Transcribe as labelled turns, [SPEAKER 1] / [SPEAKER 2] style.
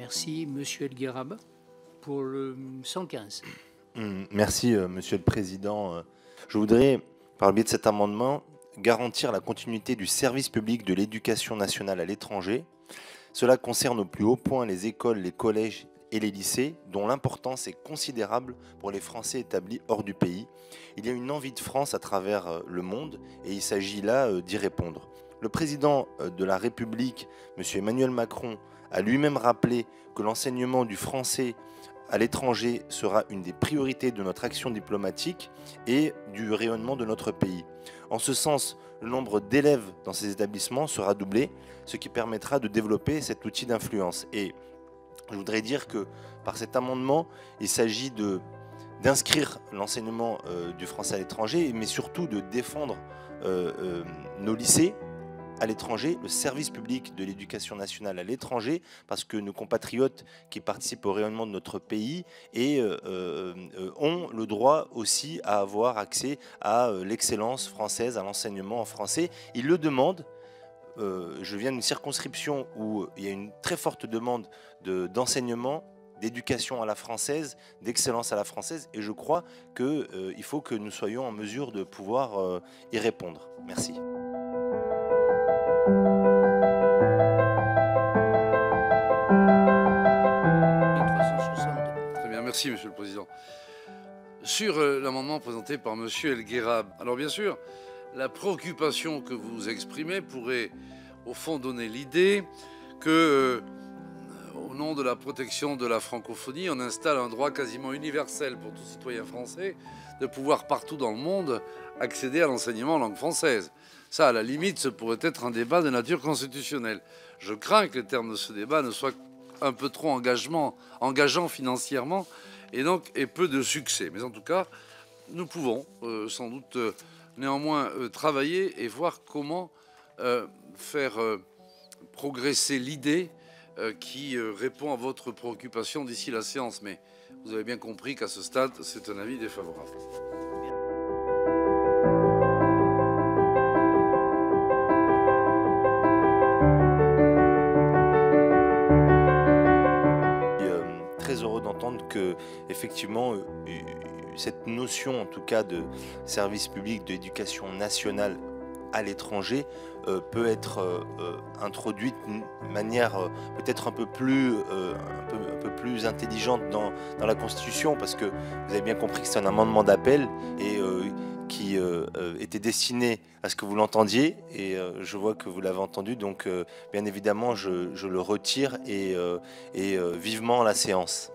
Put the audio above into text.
[SPEAKER 1] Merci, Monsieur El Guerab, pour le 115.
[SPEAKER 2] Merci, Monsieur le Président. Je voudrais, par le biais de cet amendement, garantir la continuité du service public de l'éducation nationale à l'étranger. Cela concerne au plus haut point les écoles, les collèges et les lycées, dont l'importance est considérable pour les Français établis hors du pays. Il y a une envie de France à travers le monde et il s'agit là d'y répondre. Le président de la République, M. Emmanuel Macron, a lui-même rappelé que l'enseignement du français à l'étranger sera une des priorités de notre action diplomatique et du rayonnement de notre pays. En ce sens, le nombre d'élèves dans ces établissements sera doublé, ce qui permettra de développer cet outil d'influence. Et je voudrais dire que par cet amendement, il s'agit d'inscrire l'enseignement du français à l'étranger, mais surtout de défendre nos lycées à l'étranger, le service public de l'éducation nationale à l'étranger, parce que nos compatriotes qui participent au rayonnement de notre pays ont le droit aussi à avoir accès à l'excellence française, à l'enseignement en français. Ils le demandent. Je viens d'une circonscription où il y a une très forte demande d'enseignement, d'éducation à la française, d'excellence à la française, et je crois qu'il faut que nous soyons en mesure de pouvoir y répondre. Merci.
[SPEAKER 3] Très bien, merci Monsieur le Président. Sur l'amendement présenté par Monsieur El Guerab, alors bien sûr, la préoccupation que vous exprimez pourrait au fond donner l'idée que, au nom de la protection de la francophonie, on installe un droit quasiment universel pour tout citoyen français de pouvoir partout dans le monde accéder à l'enseignement en langue française. Ça, à la limite, ce pourrait être un débat de nature constitutionnelle. Je crains que les termes de ce débat ne soient un peu trop engageants financièrement et donc aient peu de succès. Mais en tout cas, nous pouvons sans doute néanmoins travailler et voir comment faire progresser l'idée qui répond à votre préoccupation d'ici la séance. Mais vous avez bien compris qu'à ce stade, c'est un avis défavorable.
[SPEAKER 2] Très heureux d'entendre que, effectivement, cette notion, en tout cas, de service public d'éducation nationale à l'étranger peut être introduite d'une manière peut-être un peu plus intelligente dans la Constitution, parce que vous avez bien compris que c'est un amendement d'appel et qui était destiné à ce que vous l'entendiez, et je vois que vous l'avez entendu, donc bien évidemment je le retire et vivement la séance.